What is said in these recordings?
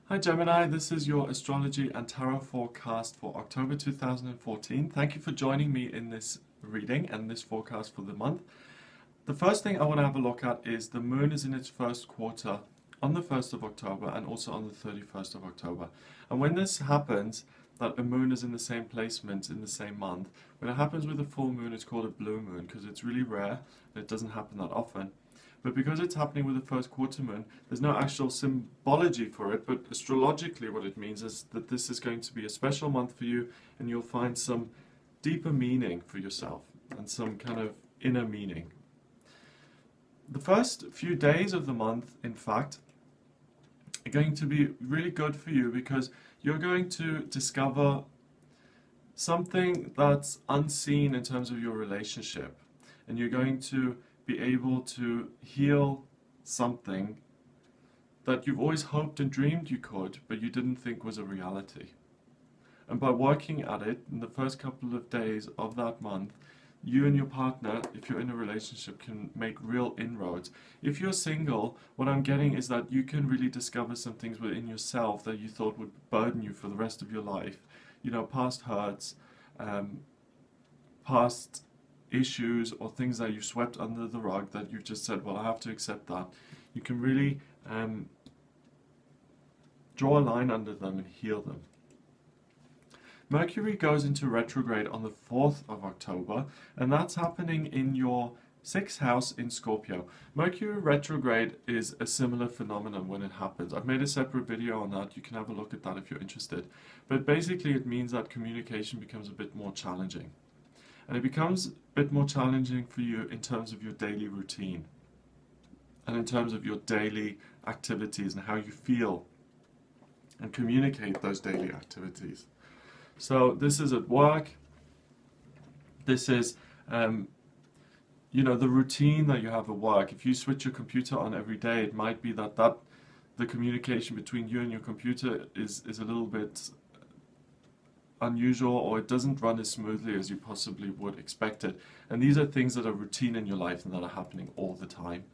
Hi Gemini, this is your astrology and tarot forecast for October 2014. Thank you for joining me in this reading and this forecast for the month. The first thing I want to have a look at is the moon is in its first quarter on the 1st of October and also on the 31st of October. And when this happens, that a moon is in the same placement in the same month, when it happens with a full moon, it's called a blue moon because it's really rare and it doesn't happen that often. But because it's happening with the first quarter moon, there's no actual symbology for it, but astrologically what it means is that this is going to be a special month for you and you'll find some deeper meaning for yourself and some kind of inner meaning. The first few days of the month, in fact, are going to be really good for you because you're going to discover something that's unseen in terms of your relationship, and you're going to be able to heal something that you've always hoped and dreamed you could, but you didn't think was a reality. And by working at it in the first couple of days of that month, you and your partner, if you're in a relationship, can make real inroads. If you're single, what I'm getting is that you can really discover some things within yourself that you thought would burden you for the rest of your life. You know, past hurts, past issues or things that you swept under the rug that you've just said, well, I have to accept that. You can really draw a line under them and heal them. Mercury goes into retrograde on the 4th of October, and that's happening in your 6th house in Scorpio. Mercury retrograde is a similar phenomenon when it happens. I've made a separate video on that. You can have a look at that if you're interested. But basically it means that communication becomes a bit more challenging. And it becomes a bit more challenging for you in terms of your daily routine and in terms of your daily activities and how you feel and communicate those daily activities. So this is at work, this is you know, the routine that you have at work. If you switch your computer on every day, it might be that the communication between you and your computer is a little bit unusual, or it doesn't run as smoothly as you possibly would expect it. And these are things that are routine in your life and that are happening all the time.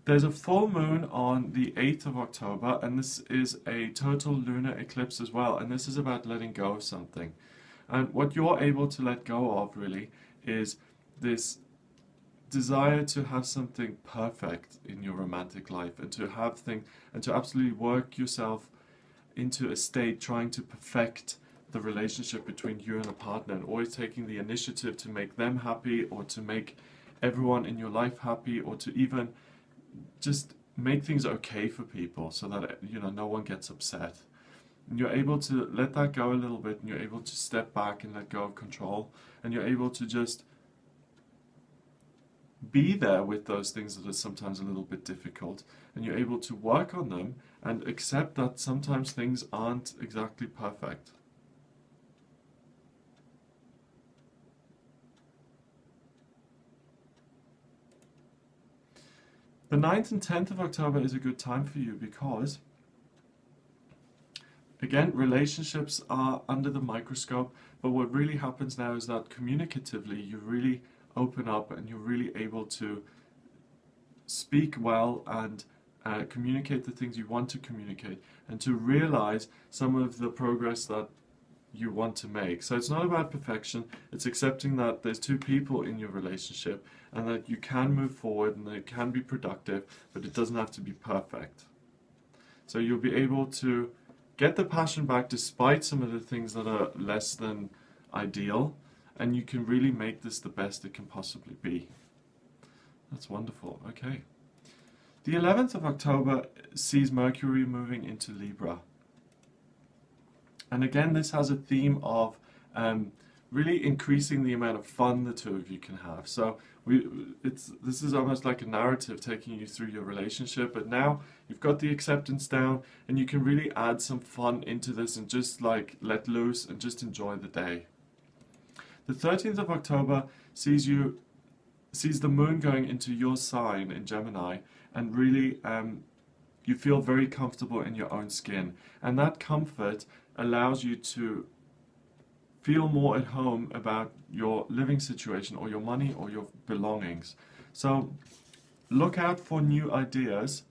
There's a full moon on the 8th of October, and this is a total lunar eclipse as well, and this is about letting go of something. And what you're able to let go of really is this desire to have something perfect in your romantic life, and to have things, and to absolutely work yourself into a state trying to perfect the relationship between you and a partner, and always taking the initiative to make them happy, or to make everyone in your life happy, or to even just make things okay for people so that, you know, no one gets upset. And you're able to let that go a little bit, and you're able to step back and let go of control, and you're able to just be there with those things that are sometimes a little bit difficult, and you're able to work on them and accept that sometimes things aren't exactly perfect. The 9th and 10th of October is a good time for you because, again, relationships are under the microscope, but what really happens now is that communicatively you really open up and you're really able to speak well and communicate the things you want to communicate, and to realize some of the progress that you want to make. So it's not about perfection, it's accepting that there's two people in your relationship and that you can move forward and that it can be productive, but it doesn't have to be perfect. So you'll be able to get the passion back despite some of the things that are less than ideal, and you can really make this the best it can possibly be. That's wonderful. Okay. The 11th of October sees Mercury moving into Libra. And again, this has a theme of really increasing the amount of fun the two of you can have. So this is almost like a narrative taking you through your relationship, but now you've got the acceptance down and you can really add some fun into this and just like let loose and just enjoy the day. The 13th of October sees the moon going into your sign in Gemini, and really you feel very comfortable in your own skin, and that comfort allows you to feel more at home about your living situation or your money or your belongings. So look out for new ideas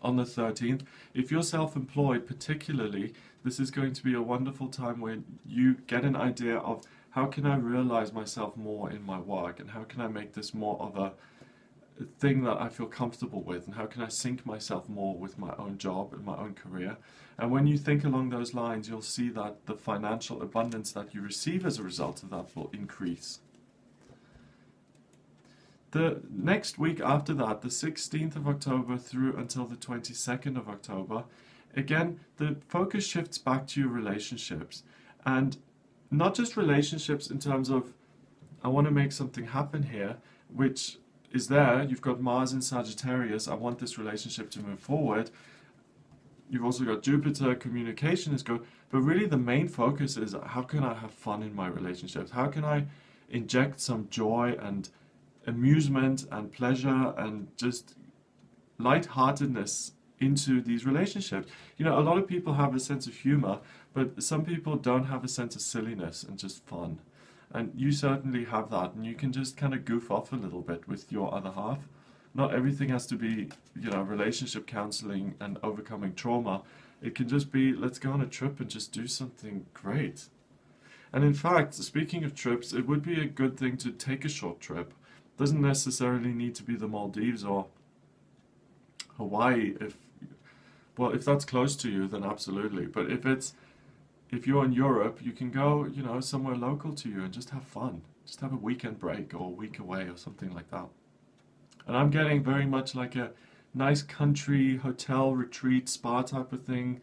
on the 13th. If you're self-employed particularly, this is going to be a wonderful time where you get an idea of how can I realize myself more in my work, and how can I make this more of a thing that I feel comfortable with, and how can I sync myself more with my own job and my own career. And when you think along those lines, you'll see that the financial abundance that you receive as a result of that will increase. The next week after that, the 16th of October through until the 22nd of October, again, the focus shifts back to your relationships. And not just relationships in terms of, I want to make something happen here, which is there. You've got Mars in Sagittarius, I want this relationship to move forward. You've also got Jupiter, communication is good. But really the main focus is, how can I have fun in my relationships? How can I inject some joy and amusement and pleasure and just lightheartedness into these relationships? You know, a lot of people have a sense of humor, but some people don't have a sense of silliness and just fun. And you certainly have that, and you can just kind of goof off a little bit with your other half. Not everything has to be, you know, relationship counseling and overcoming trauma. It can just be, let's go on a trip and just do something great. And in fact, speaking of trips, it would be a good thing to take a short trip. Doesn't necessarily need to be the Maldives or Hawaii. If that's close to you, then absolutely. But if you're in Europe, you can go, you know, somewhere local to you and just have fun. Just have a weekend break or a week away or something like that. And I'm getting very much like a nice country hotel retreat spa type of thing,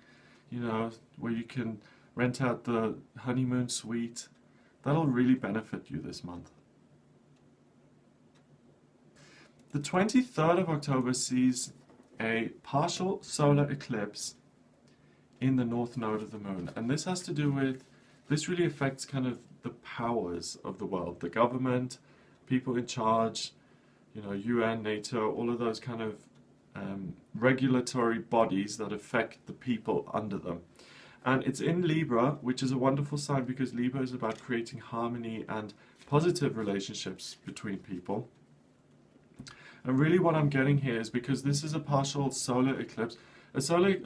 you know, where you can rent out the honeymoon suite. That'll really benefit you this month. The 23rd of October sees a partial solar eclipse in the north node of the moon. And this has to do with, this really affects kind of the powers of the world, the government, people in charge, you know, UN, NATO, all of those kind of regulatory bodies that affect the people under them. And it's in Libra, which is a wonderful sign because Libra is about creating harmony and positive relationships between people. And really what I'm getting here is, because this is a partial solar eclipse, a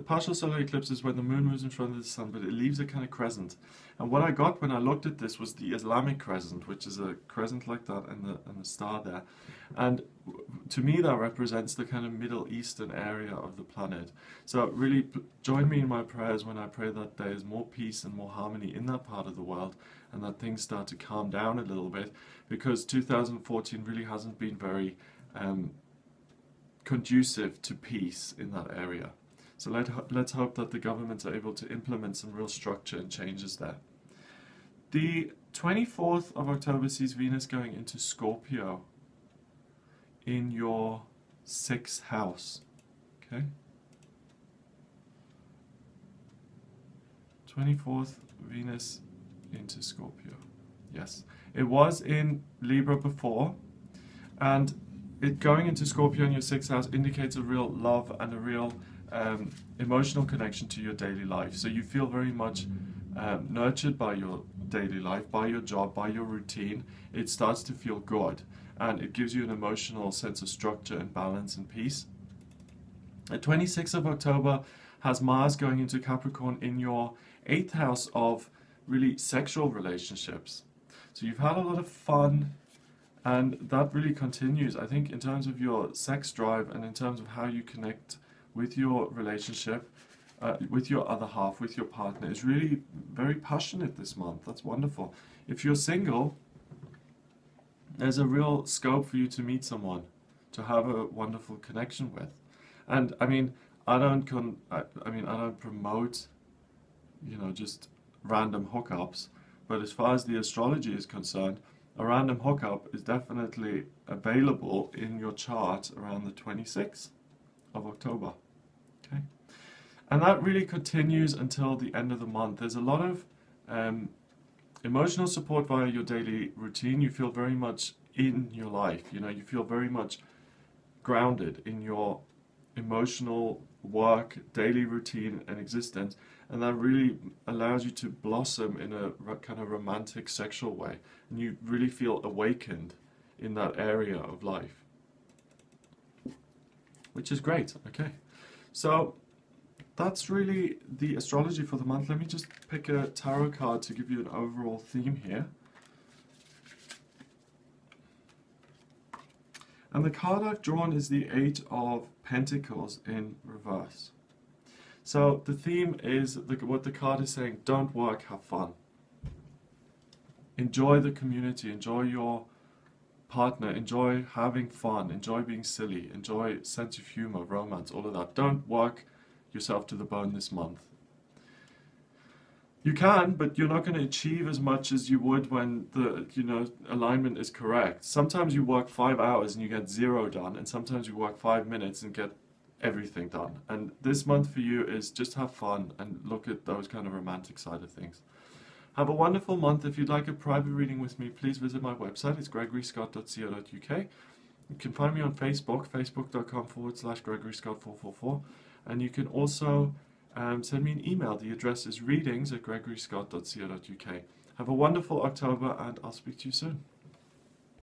partial solar eclipse is when the moon moves in front of the sun, but it leaves a kind of crescent. And what I got when I looked at this was the Islamic crescent, which is a crescent like that and the star there. And to me that represents the kind of Middle Eastern area of the planet. So really join me in my prayers when I pray that there is more peace and more harmony in that part of the world, and that things start to calm down a little bit, because 2014 really hasn't been very conducive to peace in that area. So let's hope that the governments are able to implement some real structure and changes there. The 24th of October sees Venus going into Scorpio in your 6th house. Okay? 24th, Venus into Scorpio. Yes. It was in Libra before, and it going into Scorpio in your 6th house indicates a real love and a real emotional connection to your daily life. So you feel very much nurtured by your daily life, by your job, by your routine. It starts to feel good, and it gives you an emotional sense of structure and balance and peace. The 26th of October has Mars going into Capricorn in your 8th house of really sexual relationships. So you've had a lot of fun, and that really continues, I think, in terms of your sex drive and in terms of how you connect with your relationship, with your other half, with your partner, is really very passionate this month. That's wonderful. If you're single, there's a real scope for you to meet someone, to have a wonderful connection with. And I mean, I don't promote, you know, just random hookups, but as far as the astrology is concerned, a random hookup is definitely available in your chart around the 26th of October. Okay, and that really continues until the end of the month. There's a lot of emotional support via your daily routine. You feel very much in your life, you know, you feel very much grounded in your emotional work, daily routine and existence, and that really allows you to blossom in a kind of romantic sexual way, and you really feel awakened in that area of life, which is great. Okay, So that's really the astrology for the month. Let me just pick a tarot card to give you an overall theme here. And the card I've drawn is the Eight of Pentacles in reverse. So the theme is, what the card is saying, don't work, have fun. Enjoy the community, enjoy your partner, enjoy having fun, enjoy being silly, enjoy sense of humor, romance, all of that. Don't work yourself to the bone this month. You can, but you're not going to achieve as much as you would when the alignment is correct. Sometimes you work 5 hours and you get 0 done, and sometimes you work 5 minutes and get everything done. And this month for you is just have fun and look at those kind of romantic side of things. Have a wonderful month. If you'd like a private reading with me, please visit my website. It's gregoryscott.co.uk. You can find me on Facebook, facebook.com/GregoryScott444. And you can also send me an email. The address is readings@gregoryscott.co.uk. Have a wonderful October, and I'll speak to you soon.